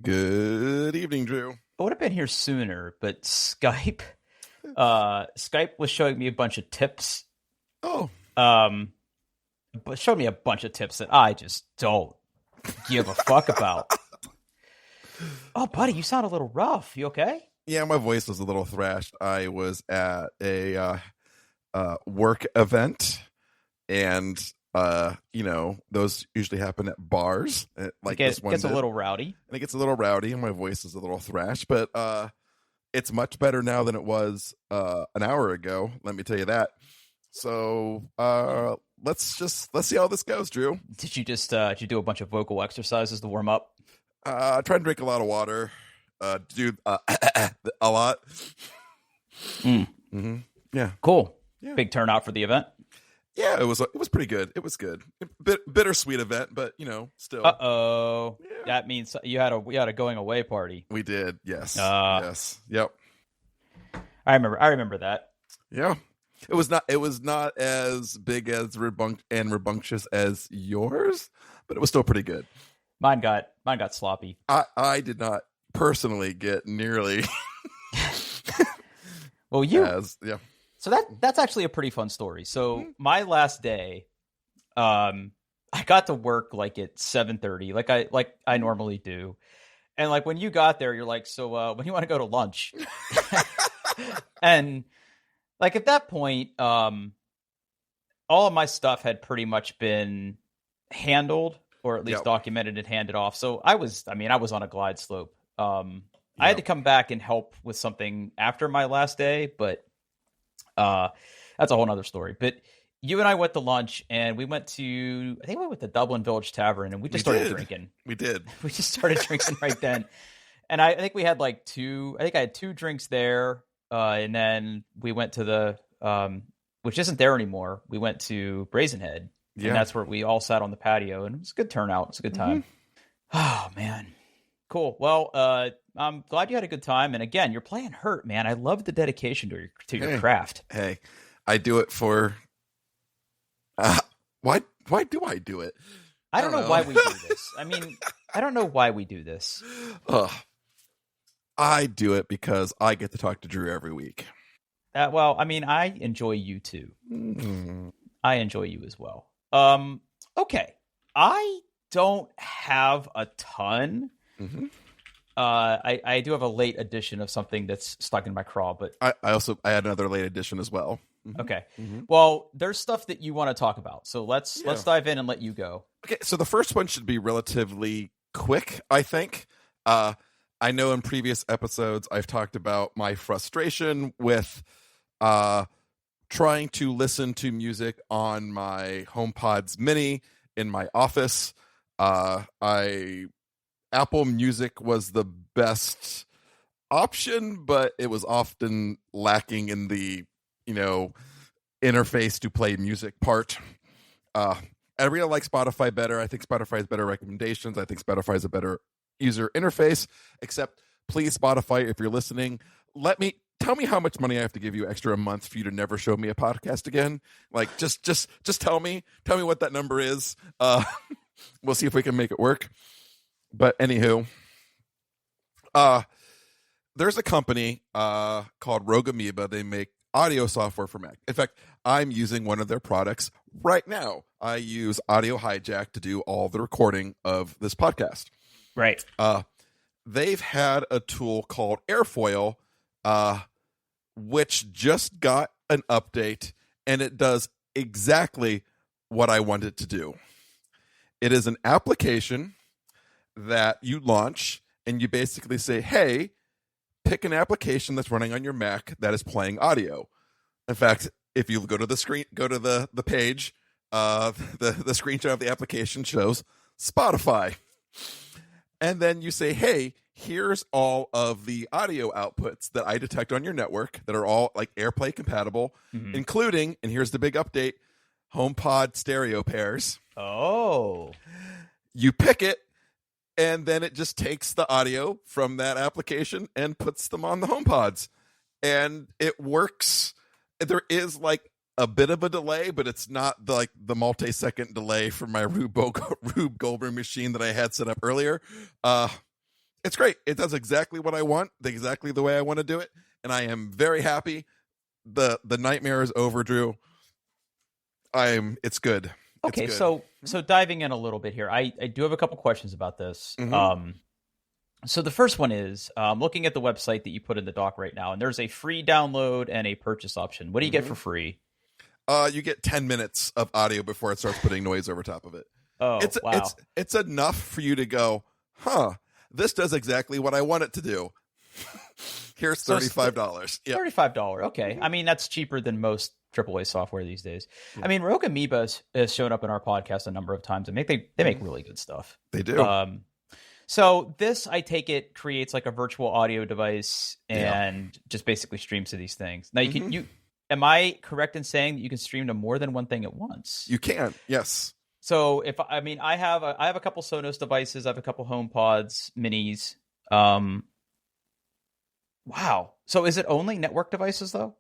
Good evening, Drew. I would have been here sooner, but Skype was showing me a bunch of tips. Oh. But showed me a bunch of tips that I just don't give a fuck about. Oh, buddy, you sound a little rough. You okay? Yeah, my voice was a little thrashed. I was at a work event, and those usually happen at bars. Like this one gets a little rowdy. And it gets a little rowdy, and my voice is a little thrashed. But it's much better now than it was an hour ago. Let me tell you that. So let's see how this goes, Drew. Did you do a bunch of vocal exercises to warm up? Try and drink a lot of water. Do a lot. Mm-hmm. Yeah. Cool. Yeah. Big turnout for the event. Yeah, it was pretty good. It was good. Bittersweet event, but still. Uh-oh. Yeah. That means you had a going away party. We did. Yes. Yes. Yep. I remember that. Yeah. It was not as big as rambunctious as yours, but it was still pretty good. Mine got sloppy. I did not personally get nearly well, yeah. So that's actually a pretty fun story. So my last day, I got to work like at 7:30, like I normally do. And like when you got there, you're like, so when you want to go to lunch? And like at that point, all of my stuff had pretty much been handled, or at least documented and handed off. So I was on a glide slope. I had to come back and help with something after my last day, but that's a whole nother story. But you and I went to lunch, and we went to the Dublin Village Tavern, and we just started drinking. We did. We just started drinking right then. And I think we had I had two drinks there. And then we went to the, which isn't there anymore. We went to Brazenhead, and that's where we all sat on the patio, and it was a good turnout. It was a good time. Oh man. Cool. Well, I'm glad you had a good time. And again, you're playing hurt, man. I love the dedication to your craft. Hey, I do it for, why do I do it? I don't know why we do this. I mean, I don't know why we do this. I do it because I get to talk to Drew every week. Well, I mean, I enjoy you too. Mm-hmm. I enjoy you as well. Okay. I don't have a ton. Mm-hmm. I do have a late edition of something that's stuck in my craw, but I had another late edition as well. Mm-hmm. Okay. Mm-hmm. Well, there's stuff that you want to talk about, so let's dive in and let you go. Okay, so the first one should be relatively quick, I think. I know in previous episodes I've talked about my frustration with trying to listen to music on my HomePods Mini in my office. Apple Music was the best option, but it was often lacking in the interface to play music part. I really like Spotify better. I think Spotify has better recommendations. I think Spotify has a better user interface. Except, please, Spotify, if you're listening, tell me how much money I have to give you extra a month for you to never show me a podcast again. Like, just tell me what that number is. We'll see if we can make it work. But anywho, there's a company called Rogue Amoeba. They make audio software for Mac. In fact, I'm using one of their products right now. I use Audio Hijack to do all the recording of this podcast. Right. They've had a tool called Airfoil, which just got an update, and it does exactly what I want it to do. It is an application that you launch, and you basically say, hey, pick an application that's running on your Mac that is playing audio. In fact, if you go to the screen, go to the page, the screenshot of the application shows Spotify. And then you say, hey, here's all of the audio outputs that I detect on your network that are all like AirPlay compatible, including, and here's the big update, HomePod stereo pairs. Oh. You pick it, and then it just takes the audio from that application and puts them on the HomePods. And it works. There is like a bit of a delay, but it's not like the multi-second delay from my Rube Goldberg machine that I had set up earlier. It's great. It does exactly what I want, exactly the way I want to do it, and I am very happy. The nightmare is over, Drew. It's good. Okay, it's good. so diving in a little bit here, I do have a couple questions about this. Mhm. So the first one is looking at the website that you put in the doc right now, and there's a free download and a purchase option. What do you get for free? You get 10 minutes of audio before it starts putting noise over top of it. Oh, wow. It's enough for you to go, this does exactly what I want it to do. Here's $35. Yeah. $35. Okay. I mean, that's cheaper than most AAA software these days. Yeah. I mean, Rogue Amoeba has shown up in our podcast a number of times. And they make really good stuff. They do. So this, I take it, creates like a virtual audio device and just basically streams to these things. Now am I correct in saying that you can stream to more than one thing at once? You can, yes. So I have a couple Sonos devices, I have a couple HomePods minis. Wow. So is it only network devices though?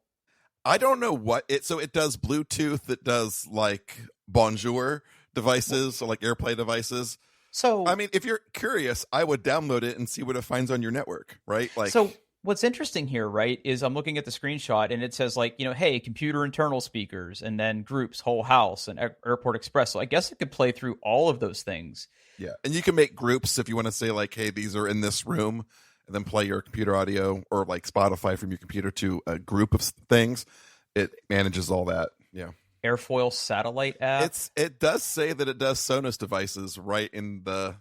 I don't know so it does Bluetooth, it does like Bonjour devices, or like AirPlay devices. So I mean, if you're curious, I would download it and see what it finds on your network, right? Like, so what's interesting here, right, is I'm looking at the screenshot and it says like, hey, computer internal speakers, and then groups, whole house, and Airport Express. So I guess it could play through all of those things. Yeah. And you can make groups if you want to say like, hey, these are in this room, and then play your computer audio, or like Spotify from your computer to a group of things. It manages all that. Yeah. Airfoil satellite app. It does say that it does Sonos devices right in the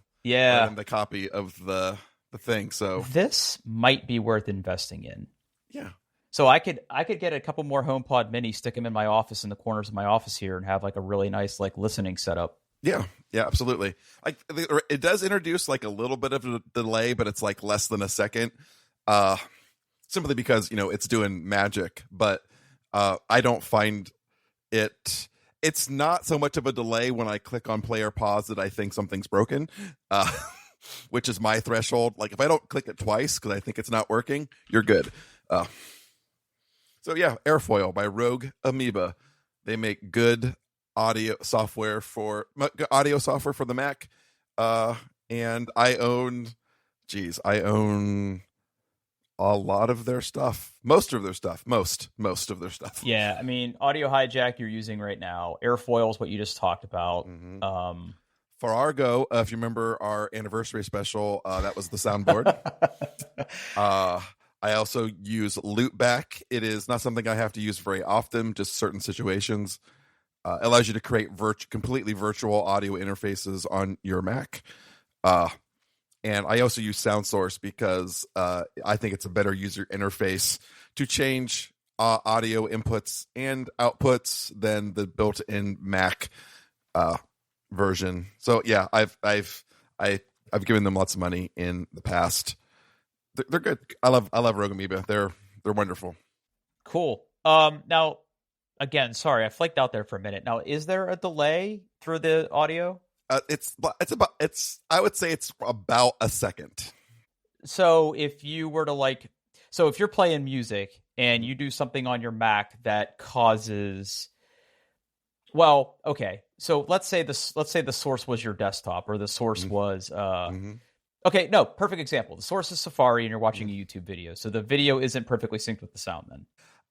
copy of the thing. So this might be worth investing in. Yeah. So I could get a couple more HomePod mini, stick them in my office, in the corners of my office here, and have like a really nice like listening setup. Yeah, absolutely. Like it does introduce like a little bit of a delay, but it's like less than a second. Simply because it's doing magic, but I don't find it's not so much of a delay when I click on play or pause that I think something's broken, which is my threshold. Like if I don't click it twice because I think it's not working, you're good. So yeah, Airfoil by Rogue Amoeba. They make good audio software for the Mac. And I own a lot of their stuff. Most of their stuff. Yeah, I mean, Audio Hijack you're using right now. Airfoil is what you just talked about. Mm-hmm. For Argo, if you remember our anniversary special, that was the soundboard. I also use Loopback. It is not something I have to use very often, just certain situations. It allows you to create completely virtual audio interfaces on your Mac. And I also use SoundSource because I think it's a better user interface to change audio inputs and outputs than the built-in Mac version. So yeah, I've given them lots of money in the past. They're good. I love Rogue Amoeba. They're wonderful. Cool. Now, again, sorry, I flaked out there for a minute. Now, is there a delay through the audio? I would say it's about a second. So if you were to if you're playing music and you do something on your Mac that causes, well, okay. So let's say the source was your desktop, or the source was okay, no, perfect example. The source is Safari and you're watching a YouTube video. So the video isn't perfectly synced with the sound then.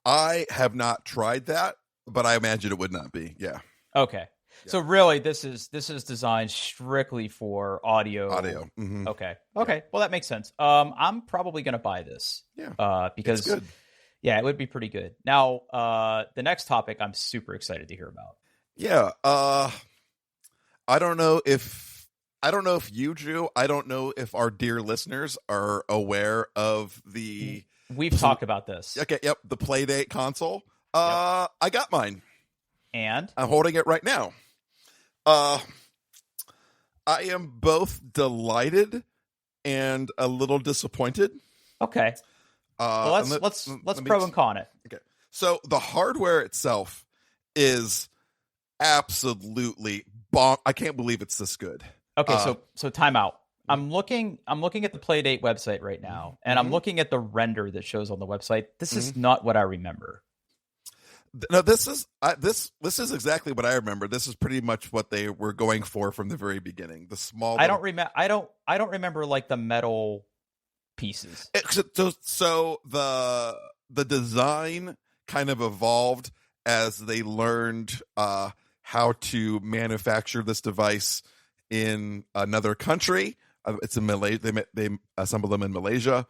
I have not tried that, but I imagine it would not be. Yeah. Okay. Yeah. So really this is designed strictly for audio. Mm-hmm. Okay. Yeah. Well, that makes sense. I'm probably going to buy this. Yeah. Because it's good. Yeah, it would be pretty good. Now, the next topic I'm super excited to hear about. Yeah. I don't know if you, Drew, I don't know if our dear listeners are aware of the... We've talked about this. Okay, yep, the PlayDate console. Yep. I got mine. And? I'm holding it right now. I am both delighted and a little disappointed. Okay. Well, let's pro and con it. Okay. So the hardware itself is absolutely bonk. I can't believe it's this good. Okay, so time out. I'm looking at the PlayDate website right now, and I'm looking at the render that shows on the website. This is not what I remember. No, this is exactly what I remember. This is pretty much what they were going for from the very beginning. The small. I don't remember like the metal pieces. So the design kind of evolved as they learned how to manufacture this device in another country. It's in Malaysia. They assembled them in Malaysia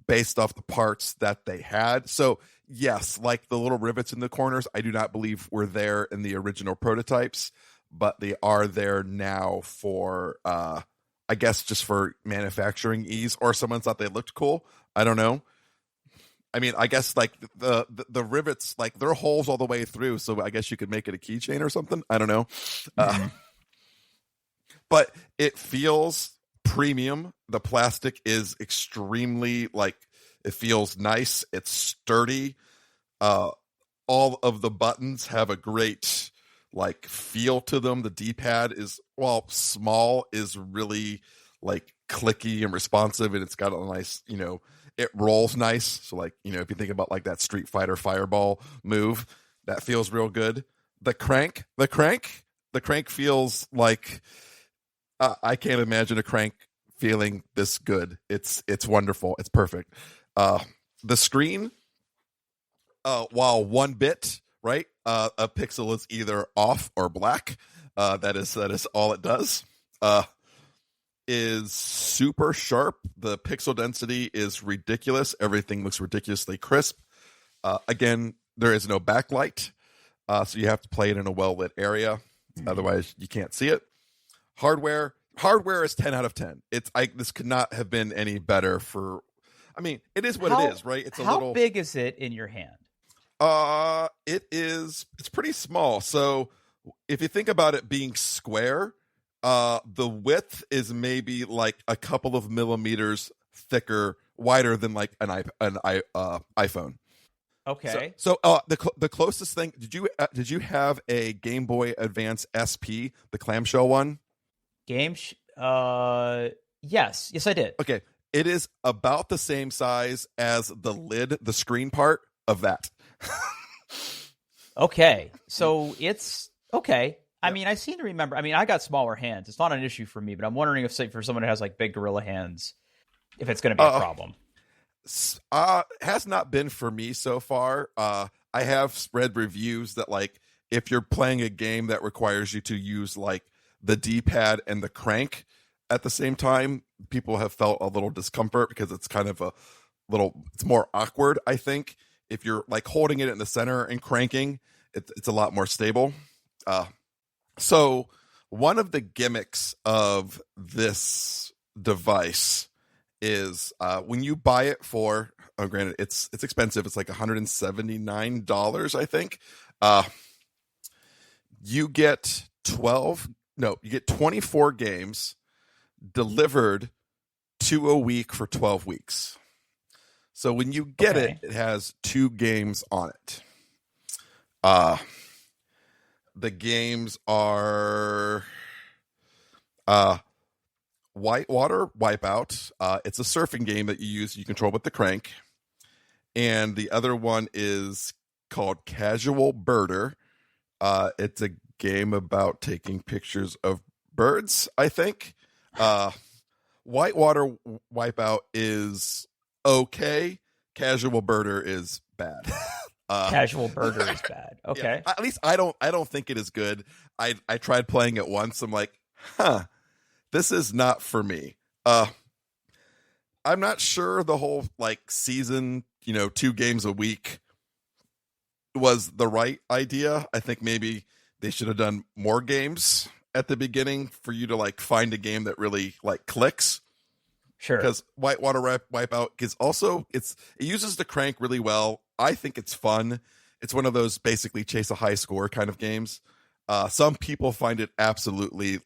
based off the parts that they had. So yes, like the little rivets in the corners, I do not believe were there in the original prototypes, but they are there now for I guess just for manufacturing ease, or someone thought they looked cool. I don't know. I mean, I guess like the rivets, like they're holes all the way through, so I guess you could make it a keychain or something. I don't know. But it feels premium. The plastic is extremely it feels nice. It's sturdy. All of the buttons have a great feel to them. The D-pad is, while small, is really clicky and responsive, and it's got a nice, it rolls nice. So if you think about that Street Fighter Fireball move, that feels real good. The crank feels like I can't imagine a crank feeling this good. It's wonderful. It's perfect. The screen, while 1 bit, right? A pixel is either off or black. That is all it does. Is super sharp. The pixel density is ridiculous. Everything looks ridiculously crisp. Again, there is no backlight, so you have to play it in a well-lit area. Otherwise, you can't see it. Hardware is 10 out of 10. This could not have been any better for. I mean, it is what it is, right? It's how big is it in your hand? It's pretty small. So if you think about it being square, the width is maybe a couple of millimeters wider than an iPhone. Okay. So the closest thing, did you have a Game Boy Advance SP, the clamshell one? Yes, I did. Okay, it is about the same size as the lid, the screen part of that. Okay, so it's okay. I mean, I seem to remember. I mean, I got smaller hands. It's not an issue for me, but I'm wondering if, say, for someone who has big gorilla hands, if it's going to be a problem. Has not been for me so far. I have read reviews that if you're playing a game that requires you to use the D-pad and the crank at the same time, people have felt a little discomfort because it's kind of it's more awkward. I think if you're holding it in the center and cranking, it's a lot more stable. So one of the gimmicks of this device is when you buy it for, granted, it's expensive. It's $179, I think. You get 24 games delivered to a week for 12 weeks. So when you get it has 2 games on it. The games are Whitewater Wipeout. It's a surfing game that you control with the crank. And the other one is called Casual Birder. It's a game about taking pictures of birds, I think. Whitewater Wipeout is okay. Casual Birder is bad. Casual Birder is bad. Okay. Yeah, at least I don't think it is good. I tried playing it once. I'm like, this is not for me. I'm not sure the whole season, 2 games a week was the right idea. I think maybe they should have done more games at the beginning for you to find a game that really clicks. Sure. Because Whitewater Wipeout is also it uses the crank really well. I think it's fun. It's one of those basically chase a high score kind of games. Some people find it absolutely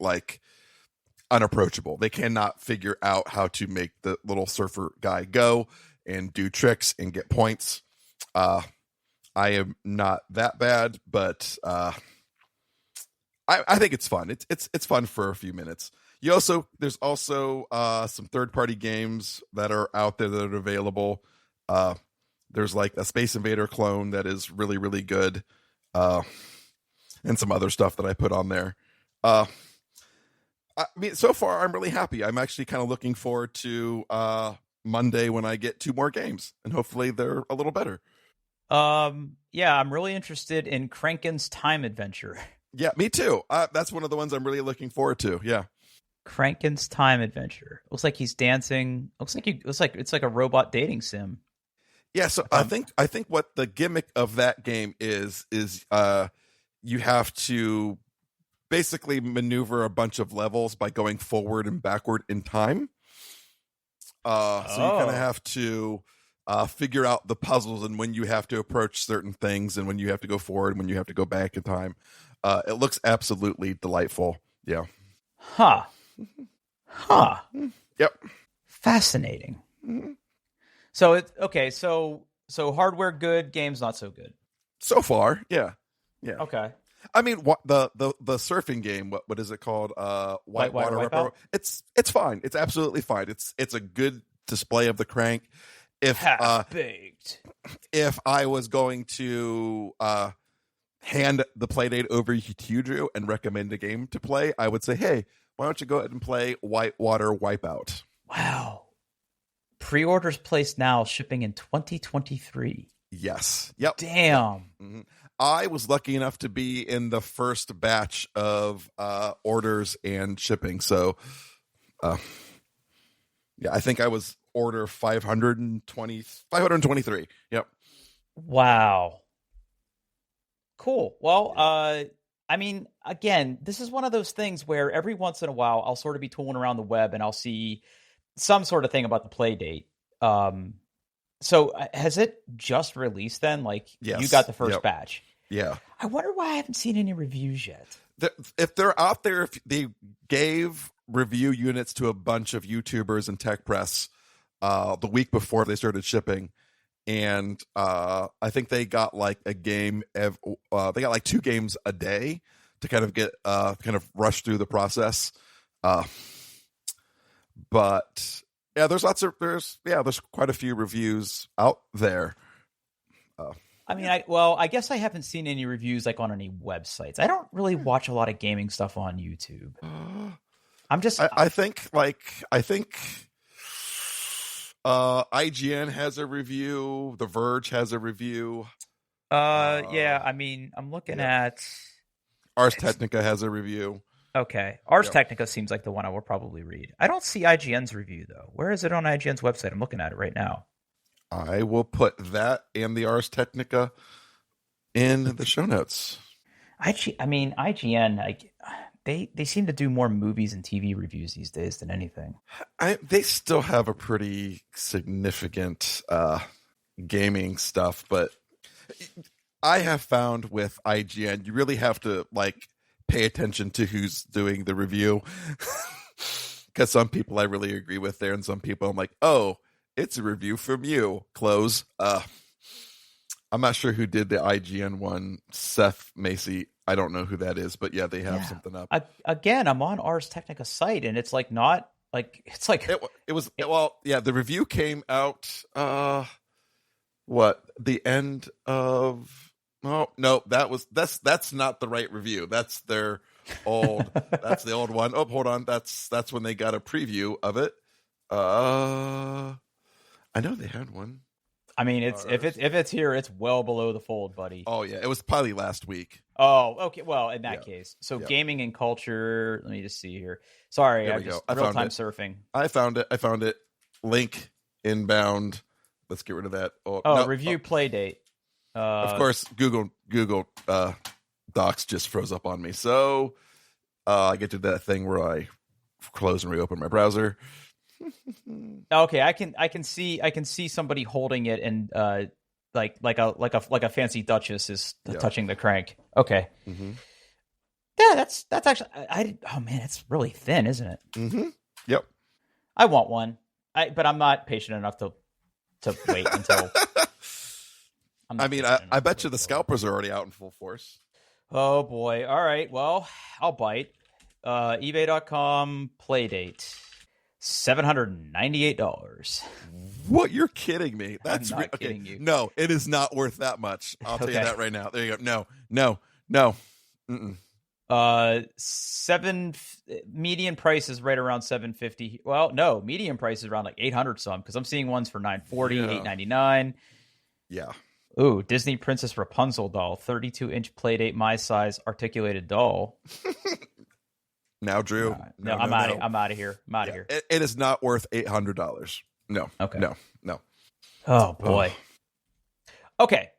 unapproachable. They cannot figure out how to make the little surfer guy go and do tricks and get points. I am not that bad, but I think it's fun. It's fun for a few minutes. There's also some third-party games that are out there that are available. There's a Space Invader clone that is really, really good, and some other stuff that I put on there. I mean, so far I'm really happy. I'm actually kind of looking forward to Monday when I get 2 more games, and hopefully they're a little better. Yeah, I'm really interested in Kranken's Time Adventure. Yeah, me too. That's one of the ones I'm really looking forward to. Yeah. Kranken's Time Adventure. Looks like he's dancing. Looks like it's like a robot dating sim. Yeah, so I think what the gimmick of that game is you have to basically maneuver a bunch of levels by going forward and backward in time. So you kind of have to figure out the puzzles and when you have to approach certain things and when you have to go forward and when you have to go back in time. It looks absolutely delightful. Yeah. Huh. Yep. Fascinating. Mm-hmm. So it's okay. So hardware good, games not so good. So far, yeah. Okay. I mean, what the surfing game? What is it called? Whitewater Wipeout? It's fine. It's absolutely fine. It's a good display of the crank. If baked. If I was going to hand the PlayDate over to you, Drew, and recommend a game to play, I would say, hey, why don't you go ahead and play Whitewater Wipeout? Wow. Pre-orders placed now, shipping in 2023. Yes. Yep. Damn. Mm-hmm. I was lucky enough to be in the first batch of orders and shipping. So, yeah, I think I was order 523. Yep. Wow. Cool. Well, I mean, again, this is one of those things where every once in a while I'll sort of be tooling around the web and I'll see some sort of thing about the PlayDate. So has it just released then? Like, yes. You got the first batch. Yeah. I wonder why I haven't seen any reviews yet. If they're out there, if they gave review units to a bunch of YouTubers and tech press the week before they started shipping, and I think they got like a game. They got like 2 games a day to kind of get kind of rush through the process. But yeah, there's quite a few reviews out there. I mean, I guess I haven't seen any reviews like on any websites. I don't really watch a lot of gaming stuff on YouTube. I think IGN has a review. The Verge has a review. Yeah. I mean, I'm looking at Ars Technica has a review. Okay. Ars Technica seems like the one I will probably read. I don't see IGN's review, though. Where is it on IGN's website? I'm looking at it right now. I will put that and the Ars Technica in the show notes. IGN, they seem to do more movies and TV reviews these days than anything. They still have a pretty significant gaming stuff, but I have found with IGN, you really have to like pay attention to who's doing the review, because some people I really agree with there, and some people I'm like, oh, it's a review from you. Close. I'm not sure who did the IGN one. Seth Macy. I don't know who that is, but yeah, they have something up. Again, I'm on Ars Technica site, and it's like not like it's like the review came out. The end of. Oh no, that's not the right review. That's their old. That's the old one. Oh, hold on. That's when they got a preview of it. I know they had one. I mean, if it's here, it's well below the fold, buddy. Oh yeah, it was probably last week. Oh, okay. Well, in that case, so gaming and culture. Let me just see here. Sorry, I just real-time surfing. I found it. Link inbound. Let's get rid of that. Review PlayDate. Of course, Google Docs just froze up on me. So I get to that thing where I close and reopen my browser. Okay, I can see somebody holding it and like a fancy duchess is touching the crank. Okay. Mm-hmm. Yeah, that's actually oh man, it's really thin, isn't it? Mm-hmm. Yep. I want one. But I'm not patient enough to wait until. I bet you the scalpers are already out in full force. Oh boy! All right, well, I'll bite. eBay.com PlayDate. $798. What? You're kidding me? That's I'm not kidding you. No, it is not worth that much. I'll tell you that right now. There you go. No. Mm-mm. Median price is right around 750. Well, no, median price is around like 800 some, because I'm seeing ones for 940, 899. Yeah. Ooh, Disney Princess Rapunzel doll, 32-inch Playdate, my size, articulated doll. Now, Drew. No, I'm out of here. I'm out of here. It is not worth $800. No. Okay. No. Oh boy. Okay.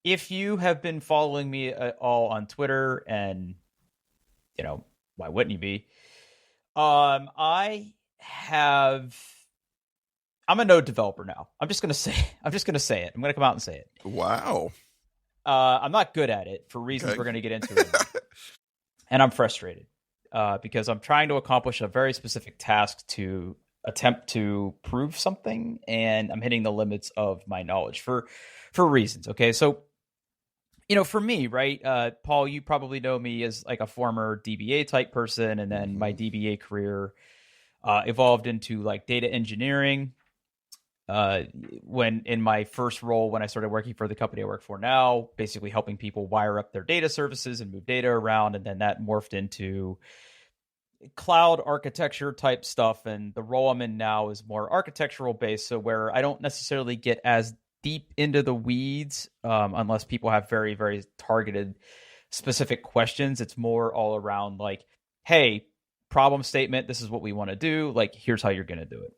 If you have been following me at all on Twitter, and why wouldn't you be? I'm a Node developer now. I'm just gonna say it. I'm gonna come out and say it. Wow. I'm not good at it for reasons we're gonna get into it. And I'm frustrated because I'm trying to accomplish a very specific task to attempt to prove something, and I'm hitting the limits of my knowledge for reasons. Okay, so for me, right, Paul, you probably know me as like a former DBA type person, and then my DBA career evolved into like data engineering. When in my first role, when I started working for the company I work for now, basically helping people wire up their data services and move data around, and then that morphed into cloud architecture type stuff. And the role I'm in now is more architectural based, so where I don't necessarily get as deep into the weeds unless people have very, very targeted specific questions. It's more all around like, hey, problem statement, this is what we want to do, like here's how you're going to do it.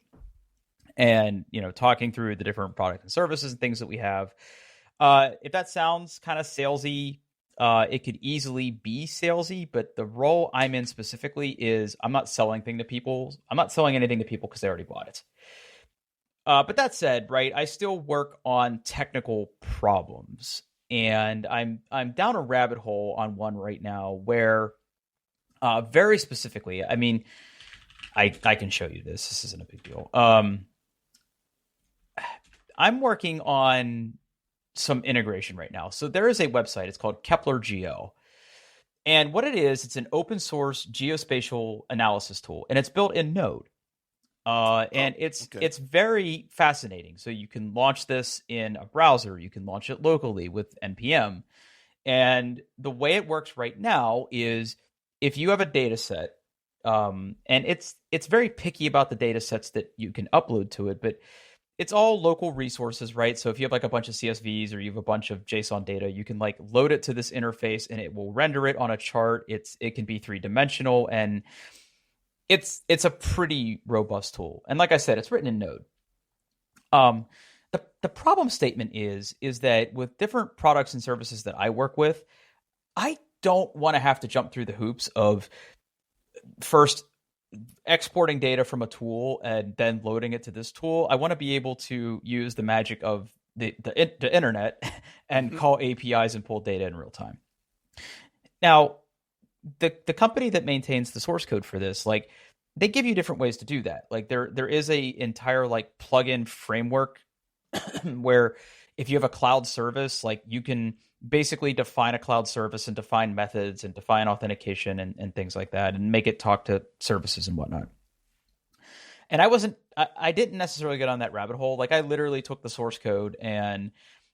And talking through the different products and services and things that we have. If that sounds kind of salesy, it could easily be salesy, but the role I'm in specifically is I'm not selling anything to people. I'm not selling anything to people because they already bought it. But that said, right, I still work on technical problems, and I'm down a rabbit hole on one right now where, very specifically, I mean, I can show you this. This isn't a big deal. I'm working on some integration right now. So there is a website. It's called Kepler Geo. And what it is, it's an open source geospatial analysis tool, and it's built in Node. And it's very fascinating. So you can launch this in a browser. You can launch it locally with NPM. And the way it works right now is if you have a data set, and it's very picky about the data sets that you can upload to it, but it's all local resources, right? So if you have like a bunch of CSVs or you have a bunch of JSON data, you can like load it to this interface and it will render it on a chart. It can be 3-dimensional, and it's a pretty robust tool. And like I said, it's written in Node. The problem statement is that with different products and services that I work with, I don't want to have to jump through the hoops of first exporting data from a tool and then loading it to this tool. I want to be able to use the magic of the internet and call APIs and pull data in real time. Now, the company that maintains the source code for this, like, they give you different ways to do that. Like there is a entire like plugin framework where if you have a cloud service, like you can basically define a cloud service and define methods and define authentication and things like that, and make it talk to services and whatnot. And I didn't necessarily get on that rabbit hole. Like I literally took the source code, and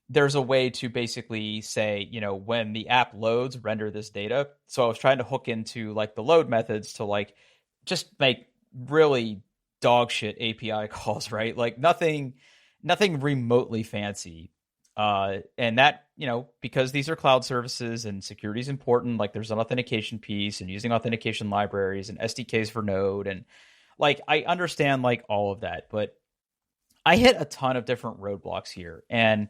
there's a way to basically say, when the app loads, render this data. So I was trying to hook into like the load methods to like just make really dog shit API calls, right? Like nothing remotely fancy. And that, because these are cloud services and security is important, like there's an authentication piece and using authentication libraries and SDKs for Node. And like, I understand like all of that, but I hit a ton of different roadblocks here. And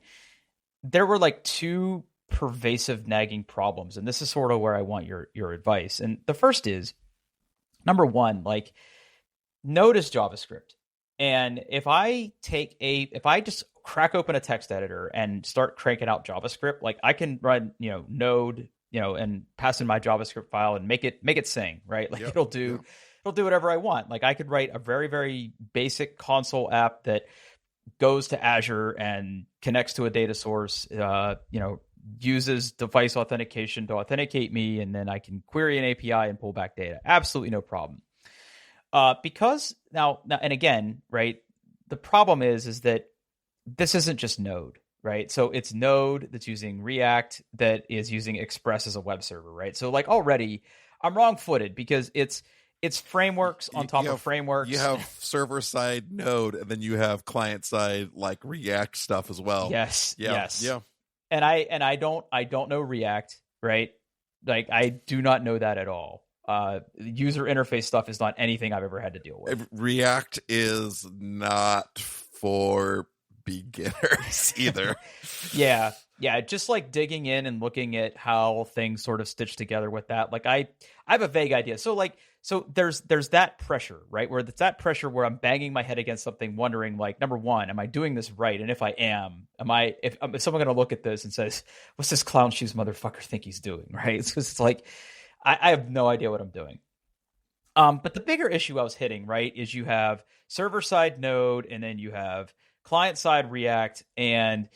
there were like two pervasive nagging problems. And this is sort of where I want your advice. And the first is, number one, like Node is JavaScript. And if I just crack open a text editor and start cranking out JavaScript, like I can run, Node, and pass in my JavaScript file and make it sing, right? Like it'll do whatever I want. Like I could write a very, very basic console app that goes to Azure and connects to a data source, uses device authentication to authenticate me, and then I can query an API and pull back data. Absolutely no problem. Because now, and again, right, the problem is that this isn't just Node. right? So it's Node that's using React that is using Express as a web server, right? So like already I'm wrong-footed because it's frameworks on top of frameworks. You have server-side Node, and then you have client-side like React stuff as well. Yes. Yeah. And I don't know React, right? Like I do not know that at all. User interface stuff is not anything I've ever had to deal with. React is not for beginners either. Yeah. Just like digging in and looking at how things sort of stitch together with that. Like I have a vague idea. So there's that pressure, right? Where it's that pressure where I'm banging my head against something, wondering like, number one, am I doing this right? And if I am, if someone going to look at this and says, what's this clown shoes motherfucker think he's doing? Right. It's like, I have no idea what I'm doing. But the bigger issue I was hitting, right, is you have server side Node and then you have client side React. And,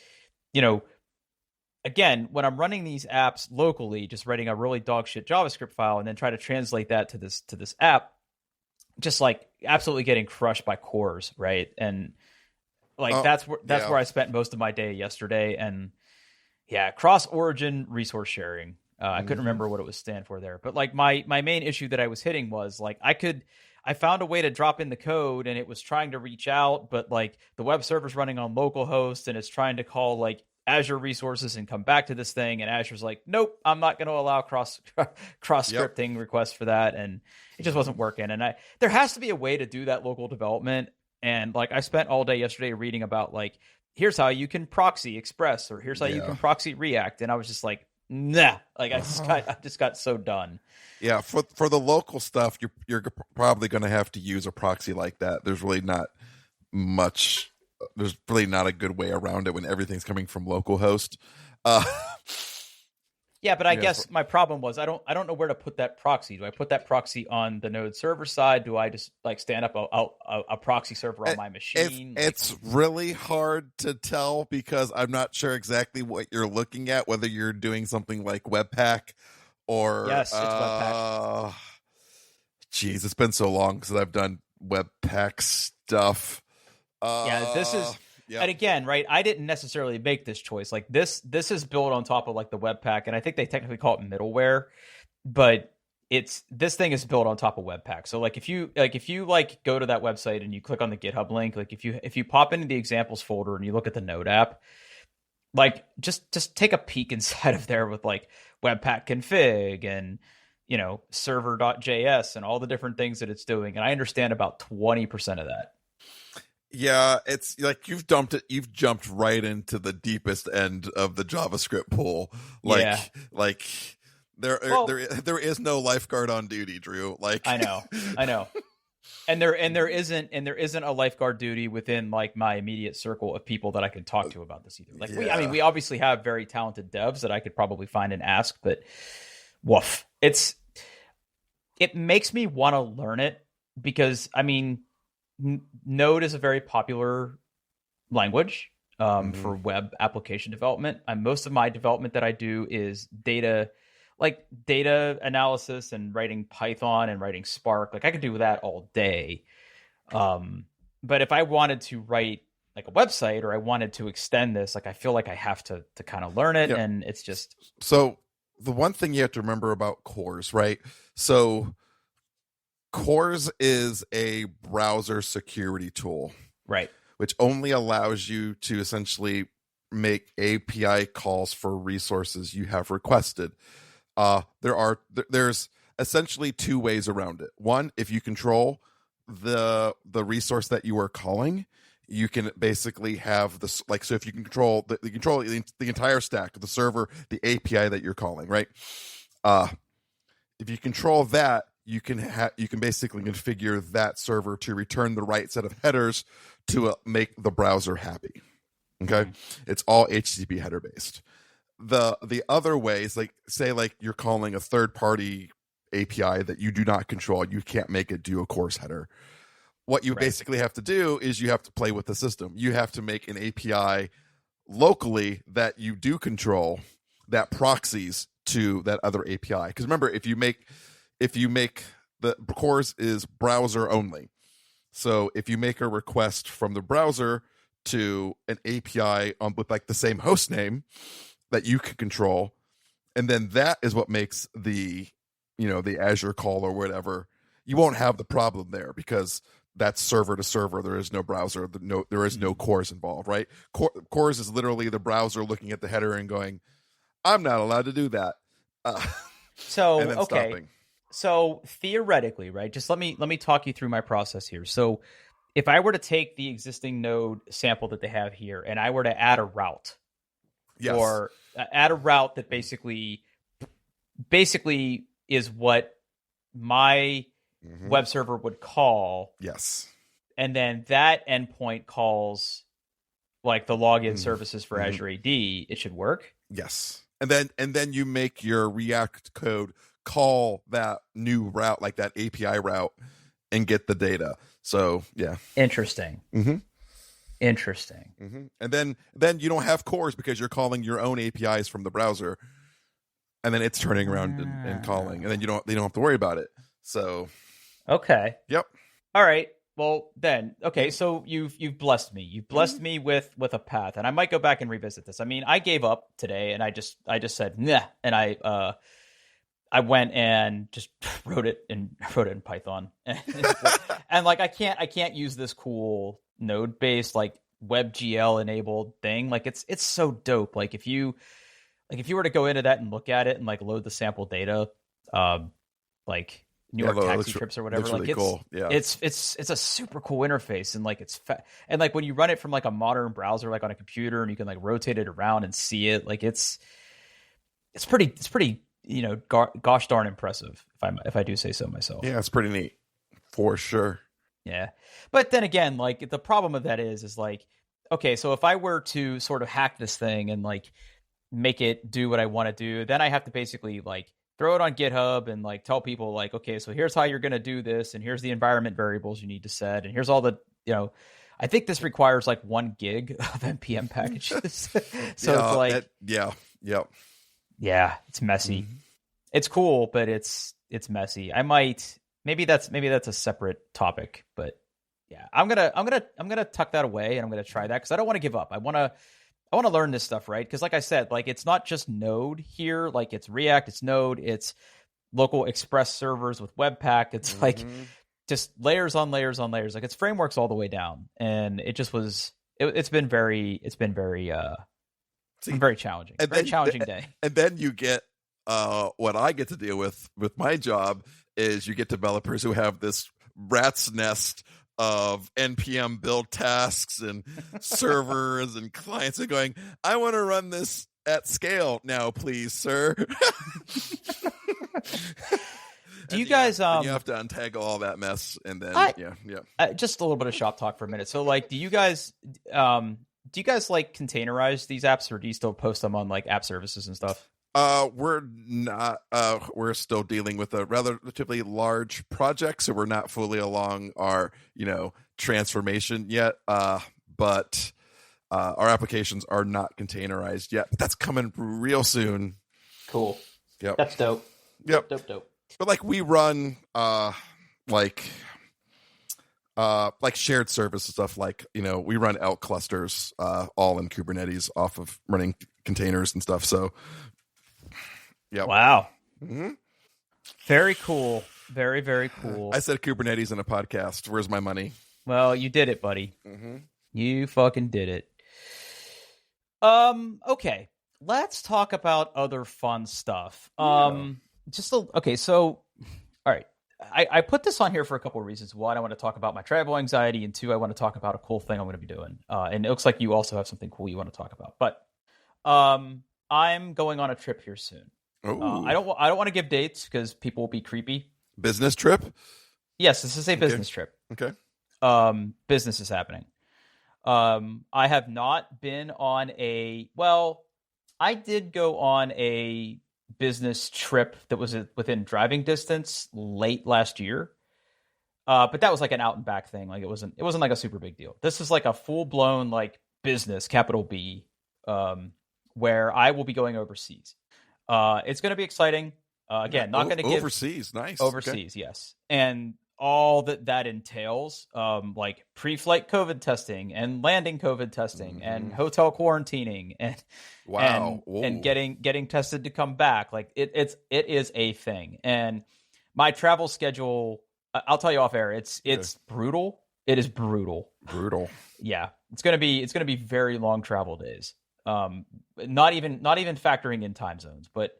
again, when I'm running these apps locally, just writing a really dog shit JavaScript file and then try to translate that to this app, just like absolutely getting crushed by cores, right? And like that's where I spent most of my day yesterday. And yeah, cross origin resource sharing. I couldn't remember what it was stand for there, but like my main issue that I was hitting was like I found a way to drop in the code and it was trying to reach out, but like the web server's running on localhost and it's trying to call like Azure resources and come back to this thing. And Azure's like, nope, I'm not going to allow cross scripting requests for that. And it just wasn't working. And there has to be a way to do that local development. And like I spent all day yesterday reading about like, here's how you can proxy Express or here's how you can proxy React. And I was just like, nah, like I just got so done. Yeah, for the local stuff, you're probably going to have to use a proxy like that. There's really not much. There's really not a good way around it when everything's coming from localhost. Yeah, but I guess my problem was I don't know where to put that proxy. Do I put that proxy on the Node server side? Do I just like stand up a proxy server on my machine? It's really hard to tell because I'm not sure exactly what you're looking at, whether you're doing something like Webpack or yes, it's Webpack. Geez, it's been so long since I've done Webpack stuff. This is. Yep. And again, right, I didn't necessarily make this choice. Like this is built on top of like the Webpack, and I think they technically call it middleware, but this thing is built on top of Webpack. So like if you go to that website and you click on the GitHub link, like if you pop into the examples folder and you look at the Node app, like just take a peek inside of there with like Webpack config and server.js and all the different things that it's doing. And I understand about 20% of that. Yeah, it's like you've jumped right into the deepest end of the JavaScript pool. Like there is no lifeguard on duty, Drew. Like I know. And there isn't a lifeguard duty within like my immediate circle of people that I can talk to about this either. Like we obviously have very talented devs that I could probably find and ask, but woof. It makes me want to learn it because Node is a very popular language for web application development. Most of my development that I do is data analysis and writing Python and writing Spark. Like I could do that all day. But if I wanted to write like a website or I wanted to extend this, like I feel like I have to kind of learn it. Yep. And it's just. So the one thing you have to remember about cores, right? So Cores is a browser security tool, right? Which only allows you to essentially make API calls for resources you have requested. There's essentially two ways around it. One, if you control the resource that you are calling, you can basically have this like so. If you control the entire stack, the server, the API that you're calling, right? If you control that, you can basically configure that server to return the right set of headers to make the browser happy. Okay, it's all HTTP header based. The other ways, like say like you're calling a third party API that you do not control, you can't make it do a course header. What you basically have to do is you have to play with the system. You have to make an API locally that you do control that proxies to that other API. Because remember, if you make the cores is browser only. So if you make a request from the browser to an API on with like the same host name that you can control, and then that is what makes the the Azure call or whatever. You won't have the problem there because that's server to server. There is no browser. There is no CORS involved, right? CORS is literally the browser looking at the header and going, "I'm not allowed to do that." So and then okay. stopping. So theoretically, right? Just let me talk you through my process here. So if I were to take the existing node sample that they have here and I were to add a route, Yes. or add a route that basically is what my web server would call. Yes. And then that endpoint calls like the login services for Azure AD. It should work. Yes. And then you make your React code call that new route, like that API route, and get the data. So yeah. Interesting. Interesting. And then you don't have CORS because you're calling your own APIs from the browser, and then it's turning around and calling, and then they don't have to worry about it. So okay. Yep. All right. Well then, okay. So you've blessed me. You've blessed me with a path, and I might go back and revisit this. I mean, I gave up today, and I just said nah, and I went and just wrote it in Python, and like I can't use this cool node based like WebGL enabled thing. Like it's so dope. Like if you were to go into that and look at it and like load the sample data, like New York taxi trips or whatever, like really cool. Yeah. it's a super cool interface, and like and like when you run it from like a modern browser, like on a computer, and you can like rotate it around and see it, like it's pretty gosh darn impressive if I do say so myself. Yeah, it's pretty neat for sure. Yeah. But then again, like the problem of that is like, okay, so if I were to sort of hack this thing and like make it do what I want to do, then I have to basically like throw it on GitHub and like tell people like, okay, so here's how you're going to do this. And here's the environment variables you need to set. And here's all the, I think this requires like 1 gig of NPM packages. So it's like, yeah, it's messy. It's cool, but it's messy. Maybe that's a separate topic, but yeah, I'm gonna tuck that away, and I'm gonna try that because I don't want to give up. I want to learn this stuff, right? Because like I said, like it's not just Node here. Like it's React, it's Node, it's local Express servers with Webpack. It's like just layers on layers on layers. Like it's frameworks all the way down, and it just was. It's been very challenging. Very challenging day. And then you get what I get to deal with my job is you get developers who have this rat's nest of NPM build tasks and servers and clients are going, I want to run this at scale now, please, sir. Do you guys you have to untangle all that mess, and then just a little bit of shop talk for a minute. So like, do you guys like containerize these apps, or do you still post them on like app services and stuff? We're not. We're still dealing with a relatively large project, so we're not fully along our transformation yet. But our applications are not containerized yet. But that's coming real soon. Cool. Yep. That's dope. Yep. Dope. But like we run like shared service stuff. Like we run Elk clusters all in Kubernetes off of running containers and stuff. So. Yeah. Wow. Very cool. Very, very cool. I said Kubernetes in a podcast. Where's my money? Well, you did it, buddy. You fucking did it. Okay. Let's talk about other fun stuff. Okay. So, all right. I put this on here for a couple of reasons. One, I want to talk about my travel anxiety, and two, I want to talk about a cool thing I'm going to be doing. And it looks like you also have something cool you want to talk about. But I'm going on a trip here soon. I don't want to give dates because people will be creepy. Business trip? Yes, this is a business trip. Okay. Business is happening. I have not been on I did go on a business trip that was within driving distance late last year. But that was like an out and back thing. Like it wasn't like a super big deal. This is like a full blown like business, capital B, where I will be going overseas. It's going to be exciting. Again, not going to give overseas. Nice. Overseas, okay. Yes. And all that entails, like pre-flight COVID testing and landing COVID testing and hotel quarantining Wow. and getting tested to come back. Like it is a thing. And my travel schedule, I'll tell you off air, it's brutal. It is brutal. Brutal. Yeah. It's gonna be very long travel days. Not even factoring in time zones, but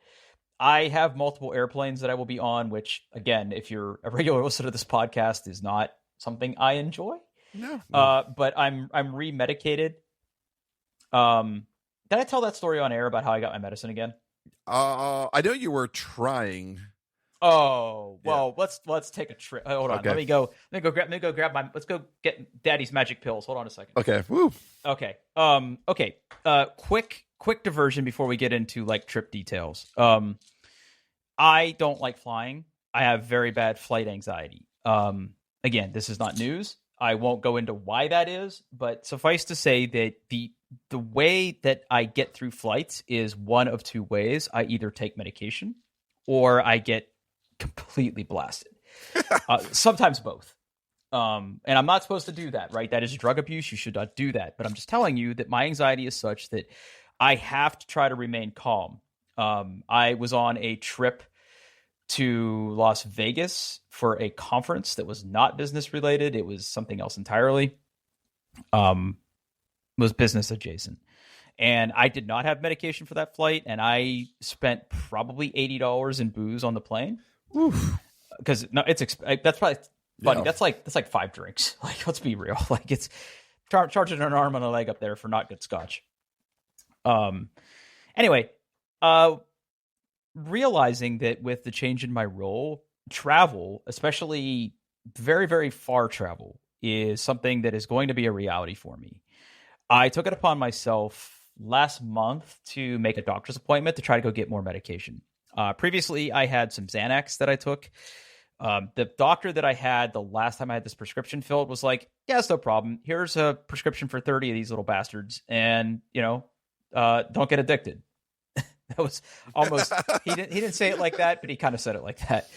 I have multiple airplanes that I will be on, which, again, if you're a regular listener to this podcast, is not something I enjoy. No. But I'm remedicated. Did I tell that story on air about how I got my medicine again? I know you were trying. Oh, well, let's take a trip. Hold on. Okay. Let me go grab my, let's go get Daddy's magic pills. Hold on a second. Okay. Woo. Okay. Okay. Quick diversion before we get into like trip details. I don't like flying. I have very bad flight anxiety. Again, this is not news. I won't go into why that is, but suffice to say that the way that I get through flights is one of two ways. I either take medication or I get completely blasted. Sometimes both. And I'm not supposed to do that, right? That is drug abuse. You should not do that. But I'm just telling you that my anxiety is such that I have to try to remain calm. I was on a trip to Las Vegas for a conference that was not business related. It was something else entirely. Was business adjacent. And I did not have medication for that flight. And I spent probably $80 in booze on the plane. Because no, that's probably funny. Yeah. That's like 5 drinks. Like, let's be real. Like, it's charging an arm and a leg up there for not good scotch. Anyway, realizing that with the change in my role, travel, especially very, very far travel, is something that is going to be a reality for me. I took it upon myself last month to make a doctor's appointment to try to go get more medication. Previously, I had some Xanax that I took. The doctor that I had the last time I had this prescription filled was like, yeah, it's no problem. Here's a prescription for 30 of these little bastards. And, don't get addicted. That was almost, he didn't say it like that, but he kind of said it like that.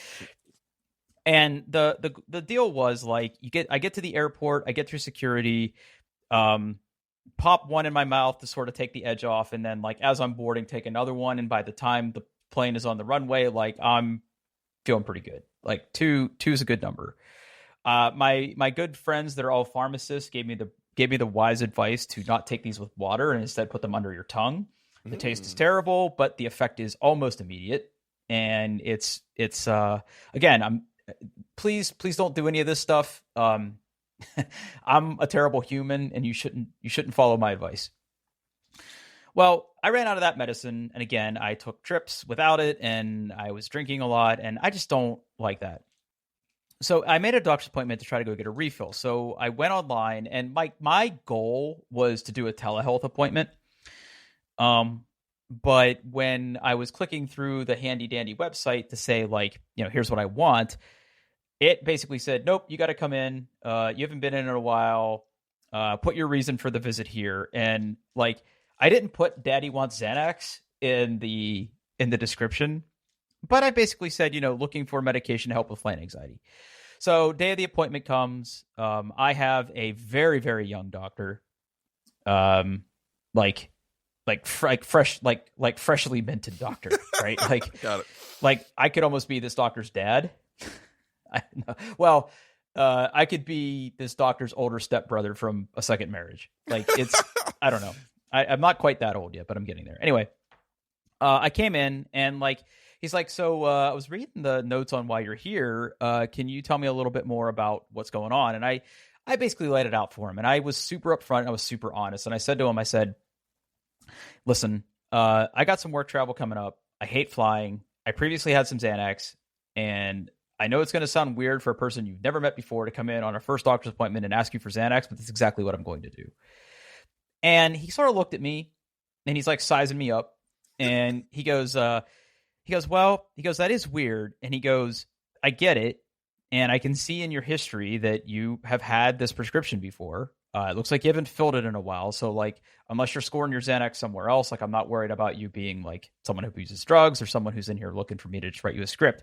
And the deal was like, I get to the airport, I get through security, pop one in my mouth to sort of take the edge off. And then like, as I'm boarding, take another one. And by the time the plane is on the runway, like I'm feeling pretty good. Like two is a good number. My good friends that are all pharmacists gave me the wise advice to not take these with water and instead put them under your tongue. The taste is terrible, but the effect is almost immediate. And it's again, please don't do any of this stuff. I'm a terrible human, and you shouldn't follow my advice. Well, I ran out of that medicine, and again, I took trips without it, and I was drinking a lot, and I just don't like that. So I made a doctor's appointment to try to go get a refill. So I went online, and my goal was to do a telehealth appointment. But when I was clicking through the handy dandy website to say like, here's what I want, it basically said, nope, you got to come in. You haven't been in a while. Put your reason for the visit here. And like, I didn't put Daddy wants Xanax in the description, but I basically said, looking for medication to help with flight anxiety. So day of the appointment comes. I have a very, very young doctor. Freshly minted doctor, right? Like, got it. Like I could almost be this doctor's dad. I could be this doctor's older stepbrother from a second marriage. Like it's, I don't know. I'm not quite that old yet, but I'm getting there. Anyway, I came in and like, he's like, so I was reading the notes on why you're here. Can you tell me a little bit more about what's going on? And I basically laid it out for him, and I was super upfront. I was super honest. And I said to him, listen, I got some work travel coming up. I hate flying. I previously had some Xanax, and I know it's going to sound weird for a person you've never met before to come in on a first doctor's appointment and ask you for Xanax, but that's exactly what I'm going to do. And he sort of looked at me, and he's like sizing me up, and he goes, that is weird. And he goes, I get it. And I can see in your history that you have had this prescription before. It looks like you haven't filled it in a while. So like, unless you're scoring your Xanax somewhere else, like I'm not worried about you being like someone who uses drugs or someone who's in here looking for me to just write you a script.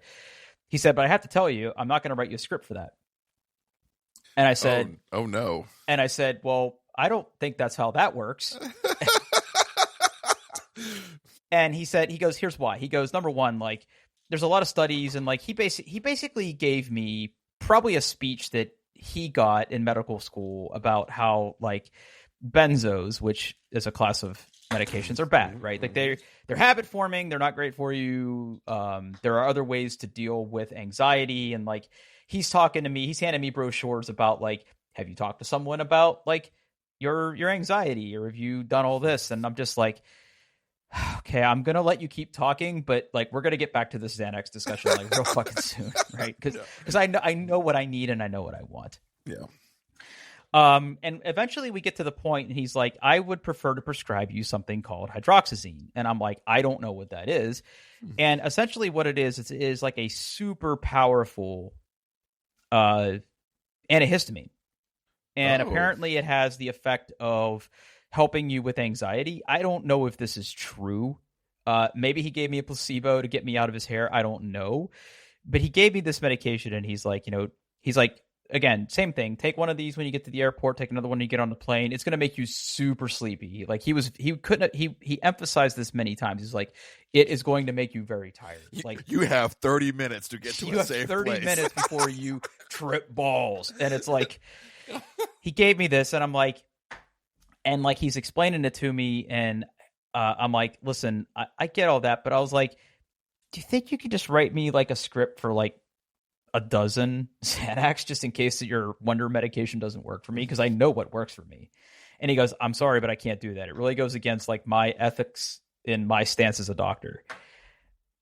He said, but I have to tell you, I'm not going to write you a script for that. And I said, oh no. And I said, well, I don't think that's how that works. And he goes, here's why. He goes, number one, like, there's a lot of studies, and like he basically gave me probably a speech that he got in medical school about how like benzos, which is a class of medications, are bad, right? Like they're habit forming, they're not great for you. There are other ways to deal with anxiety, and like he's talking to me, he's handing me brochures about like, have you talked to someone about like your anxiety, or have you done all this? And I'm just like, okay, I'm gonna let you keep talking, but like we're gonna get back to this Xanax discussion like real fucking soon, right? Because I know what I need and I know what I want. Yeah. And eventually we get to the point, and he's like, I would prefer to prescribe you something called hydroxyzine. And I'm like, I don't know what that is. And essentially what it is like a super powerful antihistamine. And apparently it has the effect of helping you with anxiety. I don't know if this is true. Maybe he gave me a placebo to get me out of his hair. I don't know. But he gave me this medication, and he's like, again, same thing. Take one of these when you get to the airport. Take another one when you get on the plane. It's going to make you super sleepy. Like he emphasized this many times. He's like, it is going to make you very tired. Like you have 30 minutes to get to a safe place. You have 30 minutes before you trip balls. And it's like, he gave me this, and I'm like, and like he's explaining it to me, and I'm like, listen, I get all that, but I was like, do you think you could just write me like a script for like a dozen Xanax just in case that your wonder medication doesn't work for me? Because I know what works for me. And he goes, I'm sorry, but I can't do that. It really goes against like my ethics in my stance as a doctor.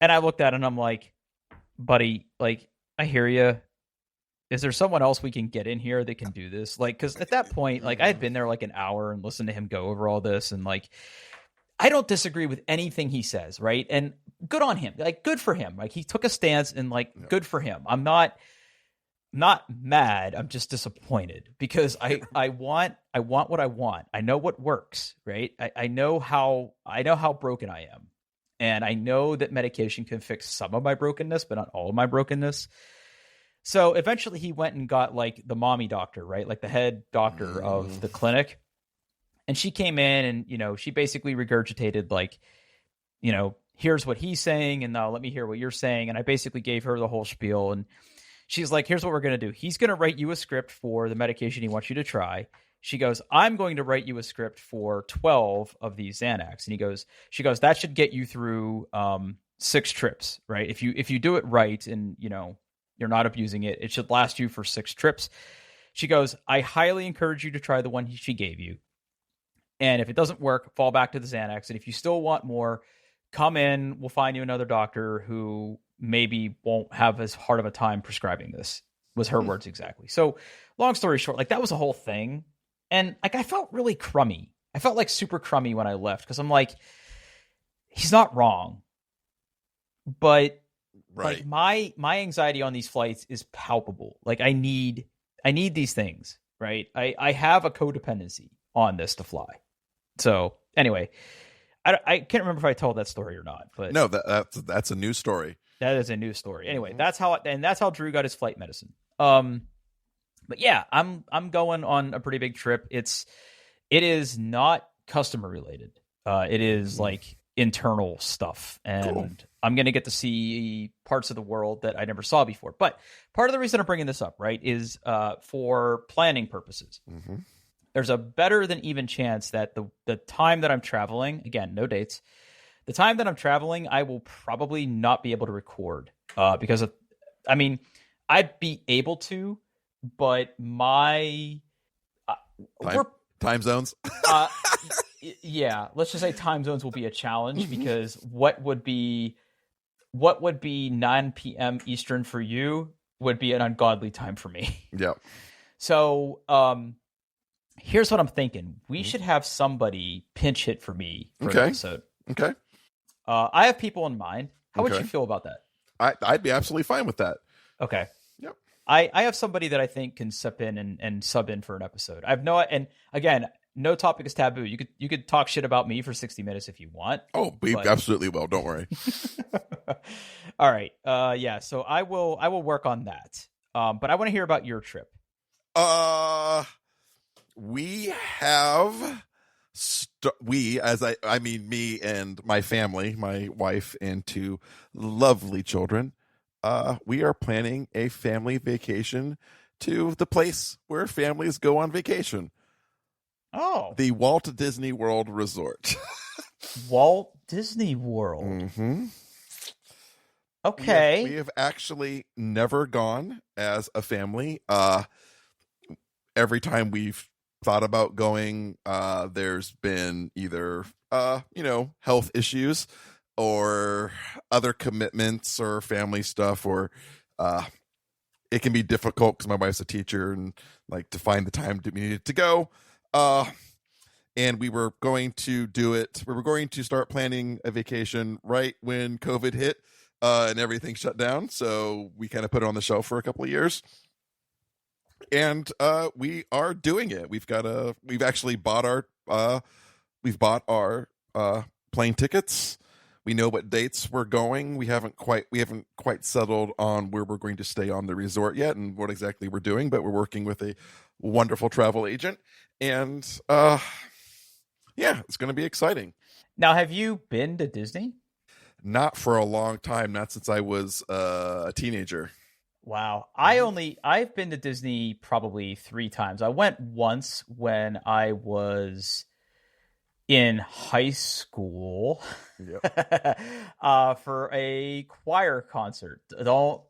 And I looked at it and I'm like, buddy, like, I hear you. Is there someone else we can get in here that can do this? Like, because at that point, like, I had been there like an hour and listened to him go over all this, and like, I don't disagree with anything he says, right? And good on him, like, good for him. Like, he took a stance, and like, good for him. I'm not mad. I'm just disappointed because I want what I want. I know what works, right? I know how broken I am, and I know that medication can fix some of my brokenness, but not all of my brokenness. So eventually he went and got like the mommy doctor, right? Like the head doctor of the clinic. And she came in and, she basically regurgitated like, here's what he's saying, and now let me hear what you're saying. And I basically gave her the whole spiel, and she's like, here's what we're going to do. He's going to write you a script for the medication he wants you to try. She goes, I'm going to write you a script for 12 of these Xanax. And she goes, that should get you through 6 trips, right? If you do it right and, you're not abusing it, it should last you for 6 trips. She goes, I highly encourage you to try the one she gave you. And if it doesn't work, fall back to the Xanax. And if you still want more, come in. We'll find you another doctor who maybe won't have as hard of a time prescribing this, was her words exactly. So long story short, like that was a whole thing. And like I felt really crummy. I felt like super crummy when I left because I'm like, he's not wrong. But right. Like my anxiety on these flights is palpable. Like I need these things, right? I have a codependency on this to fly. So anyway, I can't remember if I told that story or not, but no, that's a new story. That is a new story. Anyway, that's how Drew got his flight medicine. But yeah, I'm going on a pretty big trip. It is not customer related. It is like internal stuff, and cool. I'm going to get to see parts of the world that I never saw before. But part of the reason I'm bringing this up, right, is for planning purposes. Mm-hmm. There's a better than even chance that the time that I'm traveling, again, no dates, the time that I'm traveling, I will probably not be able to record because of, I'd be able to, but my time zones. Yeah, let's just say time zones will be a challenge because what would be 9 p.m. Eastern for you would be an ungodly time for me. Yeah. So, here's what I'm thinking. We should have somebody pinch hit for me for an episode. Okay. I have people in mind. How would you feel about that? I'd be absolutely fine with that. Okay. Yep. I have somebody that I think can step in and sub in for an episode. And again, no topic is taboo. You could talk shit about me for 60 minutes if you want. Oh, we absolutely will. Don't worry. All right. Yeah. So I will work on that. But I want to hear about your trip. We have I mean me and my family, my wife and two lovely children. We are planning a family vacation to the place where families go on vacation. Oh, The Walt Disney World Resort. Walt Disney World. Mm-hmm. Okay. We have actually never gone as a family. Every time we've thought about going, there's been either health issues or other commitments or family stuff, or it can be difficult because my wife's a teacher and like to find the time we needed to go. And we were going to do it. We were going to start planning a vacation right when COVID hit and everything shut down. So we kind of put it on the shelf for a couple of years. And we are doing it. We've actually bought our plane tickets. We know what dates we're going. We haven't quite settled on where we're going to stay on the resort yet and what exactly we're doing, but we're working with a wonderful travel agent. And yeah, it's going to be exciting. Now, have you been to Disney? Not for a long time, not since I was a teenager. Wow. I've been to Disney probably 3 times. I went once when I was in high school. Yep. For a choir concert. Don't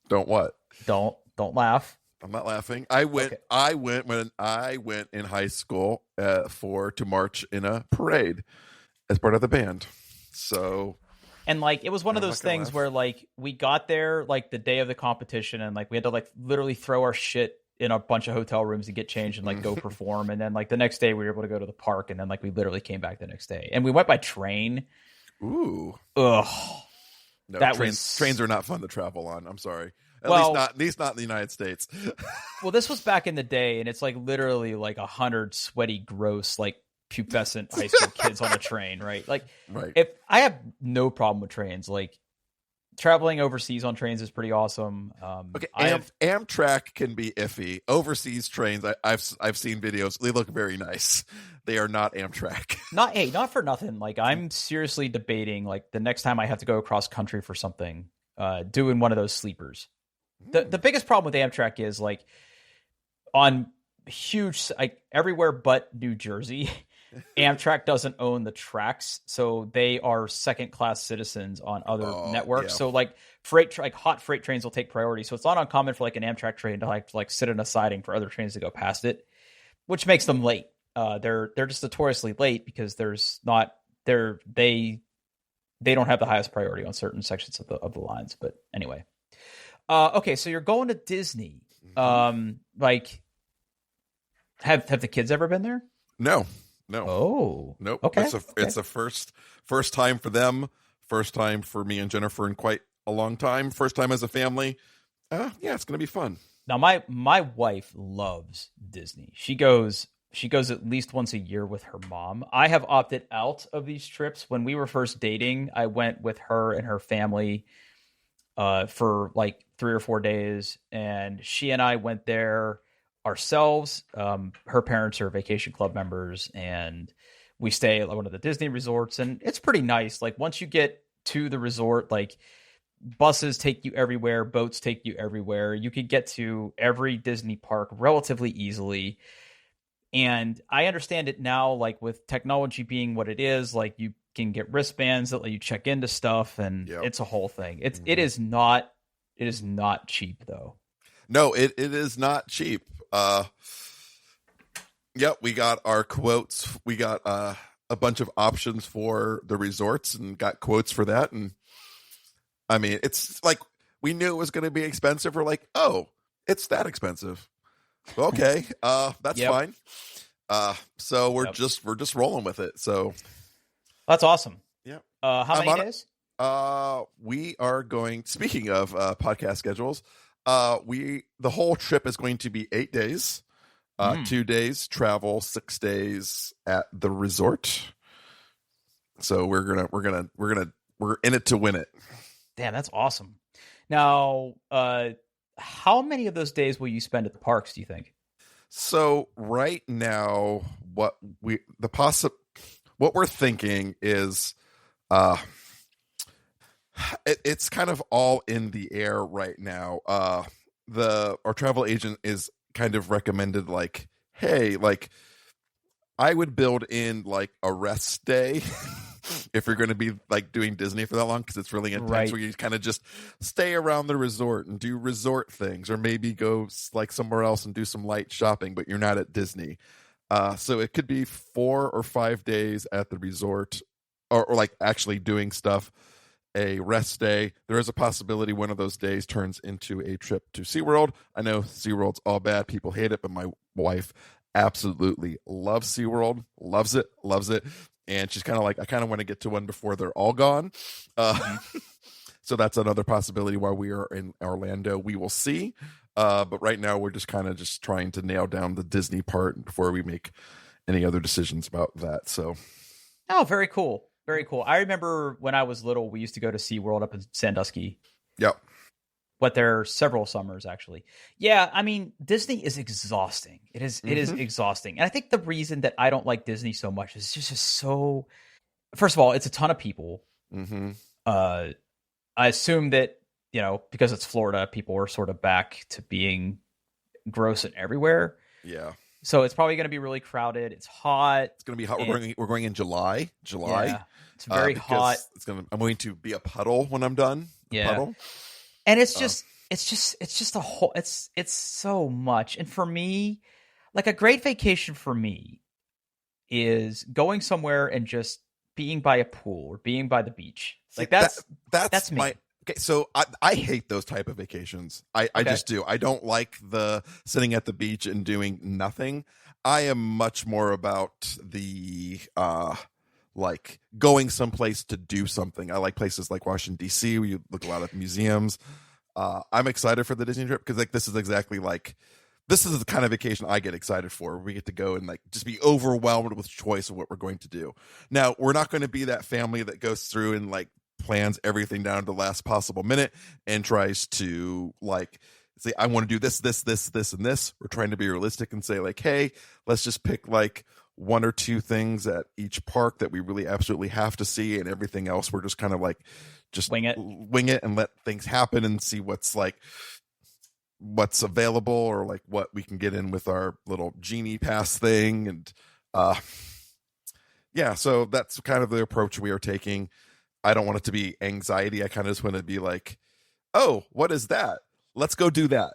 What? Don't laugh. I'm not laughing. I went when I went in high school to march in a parade as part of the band. So, and like it was one of those things where like we got there like the day of the competition and like we had to like literally throw our shit in a bunch of hotel rooms to get changed and like go perform, and then like the next day we were able to go to the park, and then like we literally came back the next day, and we went by train. Ooh. Ugh. No, trains are not fun to travel on. I'm sorry. At least not in the United States. Well, this was back in the day, and it's like literally like 100 sweaty, gross, like pubescent high school kids on a train, right? Like, right. If I have no problem with trains, like traveling overseas on trains is pretty awesome. Okay, Amtrak can be iffy. Overseas trains, I've seen videos. They look very nice. They are not Amtrak. Not for nothing. Like I'm seriously debating like the next time I have to go across country for something, doing one of those sleepers. The biggest problem with Amtrak is like on huge like everywhere but New Jersey, Amtrak doesn't own the tracks, so they are second class citizens on other networks. Yeah. So like hot freight trains will take priority. So it's not uncommon for like an Amtrak train to like sit in a siding for other trains to go past it, which makes them late. They're just notoriously late because they don't have the highest priority on certain sections of the lines. But anyway. Okay, so you're going to Disney. Like, have the kids ever been there? No. Oh, nope. Okay, it's a first time for them. First time for me and Jennifer in quite a long time. First time as a family. Yeah, it's going to be fun. Now, my wife loves Disney. She goes at least once a year with her mom. I have opted out of these trips. When we were first dating, I went with her and her family for like 3 or 4 days, and she and I went there ourselves. Her parents are vacation club members, and we stay at one of the Disney resorts, and it's pretty nice. Like once you get to the resort, like buses take you everywhere, boats take you everywhere. You could get to every Disney park relatively easily. And I understand it now, like with technology being what it is, like you can get wristbands that let you check into stuff, and It's a whole thing. It is not cheap though. No, it is not cheap. We got our quotes. We got a bunch of options for the resorts and got quotes for that. And I mean, it's like we knew it was going to be expensive. We're like, oh, it's that expensive. Okay, that's fine. So we're just rolling with it. So that's awesome. Yeah. How many days? We are going. Speaking of podcast schedules, the whole trip is going to be 8 days. 2 days travel, 6 days at the resort. So we're in it to win it. Damn, that's awesome. Now, how many of those days will you spend at the parks, do you think? So right now, what we're thinking is, uh, it's kind of all in the air right now. Our travel agent is kind of recommended, like, hey, like, I would build in like a rest day if you're going to be like doing Disney for that long, because it's really intense, Right. where you kind of just stay around the resort and do resort things, or maybe go like somewhere else and do some light shopping, but you're not at Disney. So it could be 4 or 5 days at the resort, or like actually doing stuff, a rest day. There is a possibility one of those days turns into a trip to SeaWorld. I know SeaWorld's all bad. People hate it, but my wife absolutely loves SeaWorld, loves it. And she's kind of like, I kind of want to get to one before they're all gone. So that's another possibility while we are in Orlando. We will see. But right now we're just kind of just trying to nail down the Disney part before we make any other decisions about that. So, Oh, very cool. Very cool. I remember when I was little, we used to go to SeaWorld up in Sandusky. yep. But there are several summers, actually. Yeah, I mean, Disney is exhausting. It is exhausting. And I think the reason that I don't like Disney so much is just so... First of all, it's a ton of people. Mm-hmm. I assume that, because it's Florida, people are sort of back to being gross and everywhere. Yeah. So it's probably going to be really crowded. It's hot. It's going to be hot. We're going in July. Yeah, it's very hot. I'm going to be a puddle when I'm done. Yeah. Puddle. And it's just a whole, it's so much. And for me, like a great vacation for me is going somewhere and just being by a pool or being by the beach. Like that's me. Okay, so I hate those type of vacations. I just do. I don't like the sitting at the beach and doing nothing. I am much more about the like going someplace to do something. I like places like Washington D.C. where you look a lot at museums. I'm excited for the Disney trip because like this is the kind of vacation I get excited for. We get to go and like just be overwhelmed with choice of what we're going to do. Now, we're not going to be that family that goes through and like plans everything down to the last possible minute and tries to like say, I want to do this, and this. We're trying to be realistic and say like, hey, let's just pick like one or two things at each park that we really absolutely have to see, and everything else we're just kind of like just wing it and let things happen and see what's available, or like what we can get in with our little genie pass thing. And yeah, so that's kind of the approach we are taking. I don't want it to be anxiety. I kind of just want to be like, oh, what is that? Let's go do that.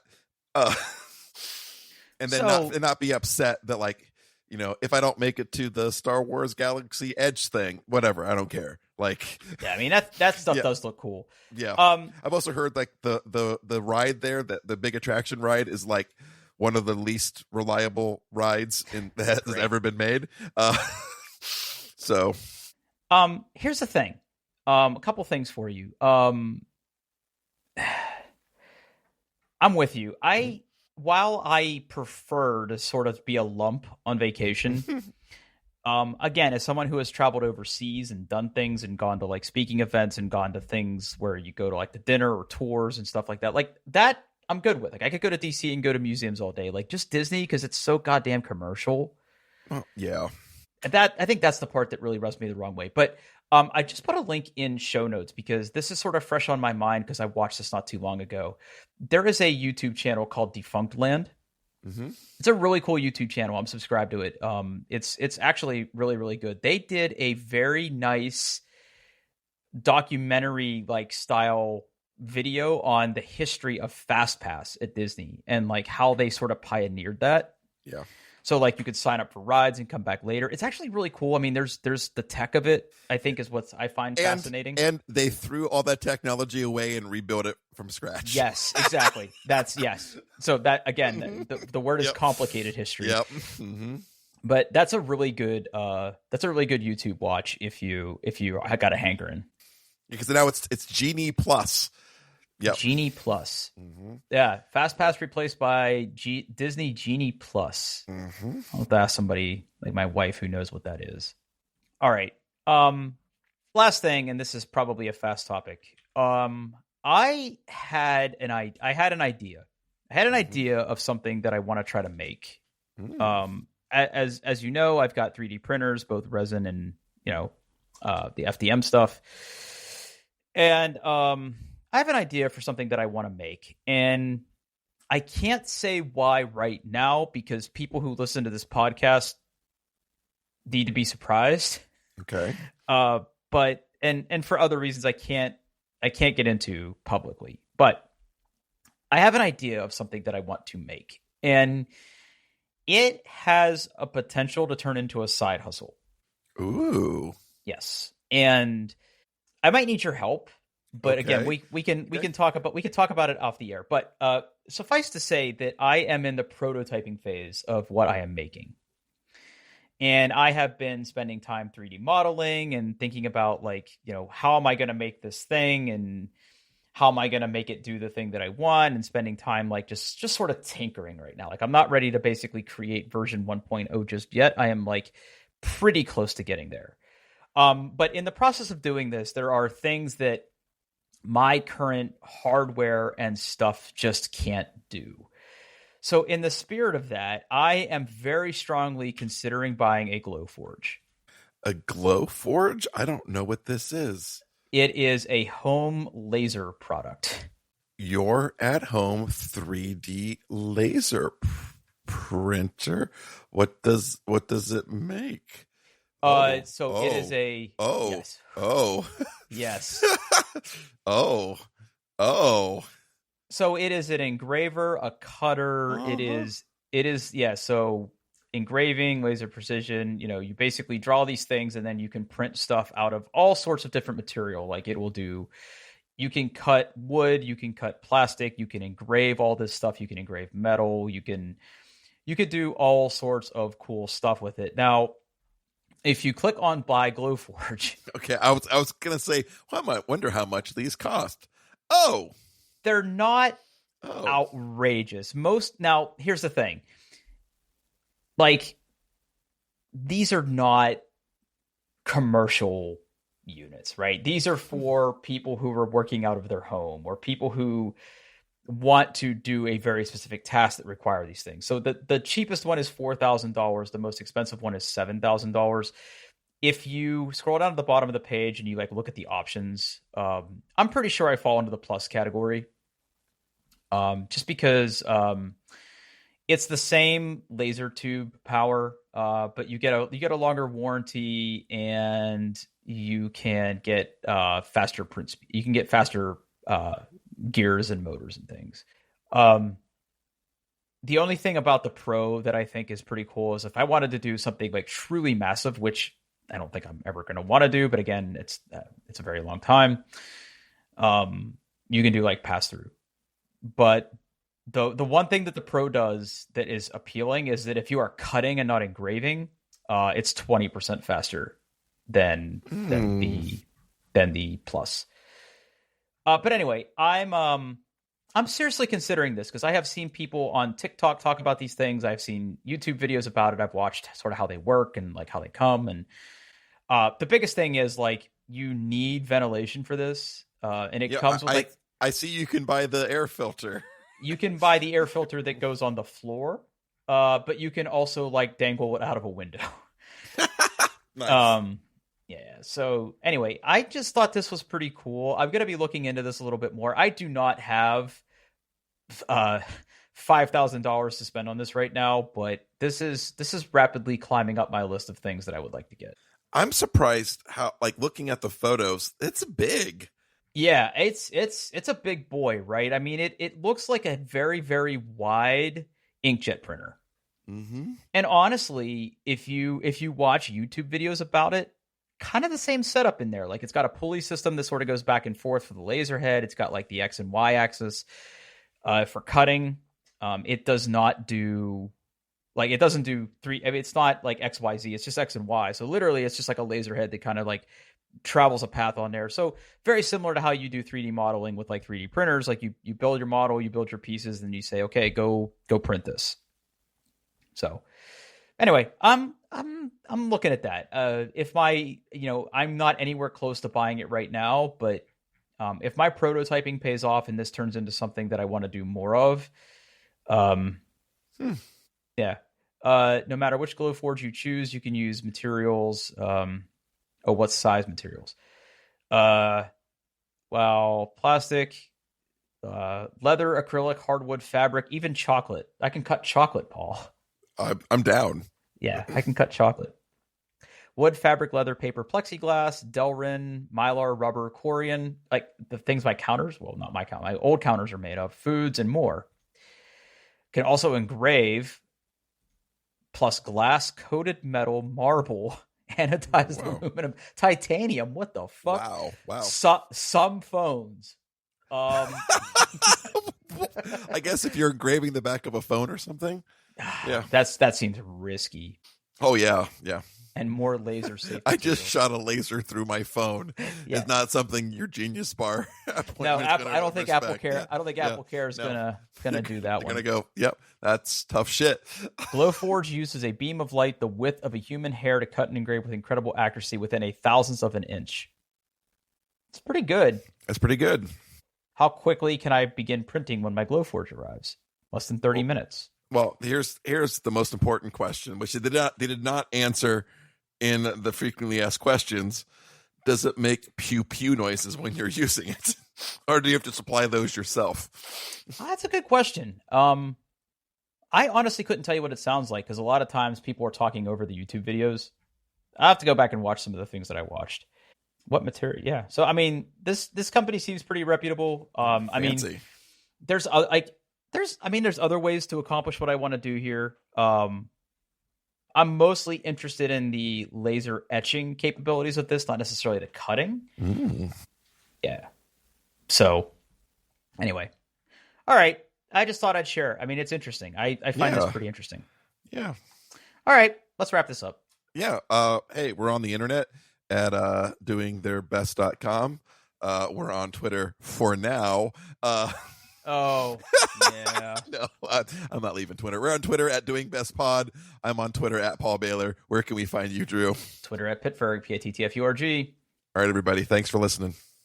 And then not be upset that like, if I don't make it to the Star Wars Galaxy Edge thing, whatever, I don't care. Like, yeah, I mean that stuff does look cool. Yeah. I've also heard like the ride there, that the big attraction ride is like one of the least reliable rides that has ever been made. So, here's the thing. A couple things for you. I'm with you. While I prefer to sort of be a lump on vacation, again, as someone who has traveled overseas and done things and gone to like speaking events and gone to things where you go to like the dinner or tours and stuff like that I'm good with. Like I could go to DC and go to museums all day. Like just Disney, because it's so goddamn commercial. Yeah. And I think that's the part that really rubs me the wrong way. But I just put a link in show notes because this is sort of fresh on my mind because I watched this not too long ago. There is a YouTube channel called Defunct Land. Mm-hmm. It's a really cool YouTube channel. I'm subscribed to it. It's actually really, really good. They did a very nice documentary like style video on the history of FastPass at Disney and like how they sort of pioneered that. Yeah. So like you could sign up for rides and come back later. It's actually really cool. I mean, there's the tech of it, I think, is what I find fascinating. And they threw all that technology away and rebuilt it from scratch. Yes, exactly. Yes. So that again, the word is complicated history. Yep. Mm-hmm. But that's a really good YouTube watch if you got a hankering. Because now it's Genie Plus. Yep. Genie Plus. Mm-hmm. Yeah. FastPass replaced by Disney Genie Plus. Mm-hmm. I'll have to ask somebody like my wife who knows what that is. All right. Last thing, and this is probably a fast topic. I had an idea. I had an idea of something that I want to try to make. As you know, I've got 3D printers, both resin and the FDM stuff, and I have an idea for something that I want to make, and I can't say why right now because people who listen to this podcast need to be surprised. Okay. But for other reasons I can't get into publicly. But I have an idea of something that I want to make, and it has a potential to turn into a side hustle. Ooh. Yes, and I might need your help. But again, we can talk about it off the air. But suffice to say that I am in the prototyping phase of what I am making. And I have been spending time 3D modeling and thinking about how am I going to make this thing and how am I going to make it do the thing that I want, and spending time just sort of tinkering right now. I'm not ready to basically create version 1.0 just yet. I am pretty close to getting there. But in the process of doing this, there are things that my current hardware and stuff just can't do. So in the spirit of that, I am very strongly considering buying a Glowforge. A Glowforge? I don't know what this is. It is a home laser product. Your at-home 3D laser printer? What does it make? It is a yes. Yes. So it is an engraver, a cutter. Uh-huh. It is so engraving, laser precision, you basically draw these things and then you can print stuff out of all sorts of different material. You can cut wood, you can cut plastic, you can engrave all this stuff, you can engrave metal, you could do all sorts of cool stuff with it. Now, if you click on buy Glowforge. Okay, I was gonna say, I might wonder how much these cost. Oh, they're not outrageous. Now, here's the thing. These are not commercial units, right? These are for people who are working out of their home or people who want to do a very specific task that require these things. So the cheapest one is $4,000. The most expensive one is $7,000. If you scroll down to the bottom of the page and you look at the options, I'm pretty sure I fall into the plus category. Just because it's the same laser tube power, but you get a longer warranty and you can get faster print speed. You can get faster gears and motors and things. The only thing about the Pro that I think is pretty cool is if I wanted to do something truly massive, which I don't think I'm ever going to want to do, but again, it's a very long time. You can do pass through. But the one thing that the Pro does that is appealing is that if you are cutting and not engraving, it's 20% faster than the Plus. But anyway, I'm seriously considering this because I have seen people on TikTok talk about these things. I've seen YouTube videos about it. I've watched sort of how they work and how they come. And the biggest thing is you need ventilation for this, and it comes with I see you can buy the air filter. You can buy the air filter that goes on the floor, but you can also dangle it out of a window. Nice. Yeah. So anyway, I just thought this was pretty cool. I'm going to be looking into this a little bit more. I do not have $5,000 to spend on this right now, but this is rapidly climbing up my list of things that I would like to get. I'm surprised how looking at the photos, it's big. Yeah, it's a big boy, right? I mean, it looks like a very, very wide inkjet printer. Mm-hmm. And honestly, if you watch YouTube videos about it, kind of the same setup in there. It's got a pulley system that sort of goes back and forth for the laser head. It's got the X and Y axis for cutting. It does not do it doesn't do three. I mean, it's not X, Y, Z. It's just X and Y. So literally, it's just a laser head that kind of travels a path on there. So very similar to how you do 3D modeling with 3D printers. You build your model, you build your pieces, and you say, okay, go print this. So anyway, I'm looking at that. If I'm not anywhere close to buying it right now, but If my prototyping pays off and this turns into something that I want to do more of, yeah. No matter which Glowforge you choose, you can use materials. What size materials? Plastic, leather, acrylic, hardwood, fabric, even chocolate. I can cut chocolate, Paul. I'm down. Yeah, I can cut chocolate. Wood, fabric, leather, paper, plexiglass, Delrin, mylar, rubber, corian, like the things my counters, well, not my counters, my old counters are made of, foods, and more. Can also engrave, plus glass, coated metal, marble, anodized aluminum, titanium. What the fuck? Wow. Some phones. I guess if you're engraving the back of a phone or something. Yeah. That seems risky. Oh, yeah. And more laser safe. I just shot a laser through my phone. Yeah. It's not something your Genius Bar. No, I don't think Apple Care. Yeah. I don't think Apple Care is gonna do that one. Gonna go. Yep, that's tough shit. Glowforge uses a beam of light the width of a human hair to cut and engrave with incredible accuracy within a thousandth of an inch. It's pretty good. That's pretty good. How quickly can I begin printing when my Glowforge arrives? Less than 30 minutes. Well, here's the most important question, which they did not answer in the frequently asked questions. Does it make pew pew noises when you're using it, or do you have to supply those yourself? That's a good question. I honestly couldn't tell you what it sounds like because a lot of times people are talking over the YouTube videos. I have to go back and watch some of the things that I watched. What material? Yeah. So I mean, this company seems pretty reputable. Fancy. I mean, there's other ways to accomplish what I want to do here. I'm mostly interested in the laser etching capabilities of this, not necessarily the cutting. Yeah. So, anyway. All right. I just thought I'd share. I mean, it's interesting. I find this pretty interesting. Yeah. All right. Let's wrap this up. Yeah. Hey, we're on the internet at doingtheirbest.com. We're on Twitter for now. Oh, yeah. No, I'm not leaving Twitter. We're on Twitter at DoingBestPod. I'm on Twitter at Paul Baylor. Where can we find you, Drew? Twitter at Pittsburgh, PITTFURG. All right, everybody. Thanks for listening.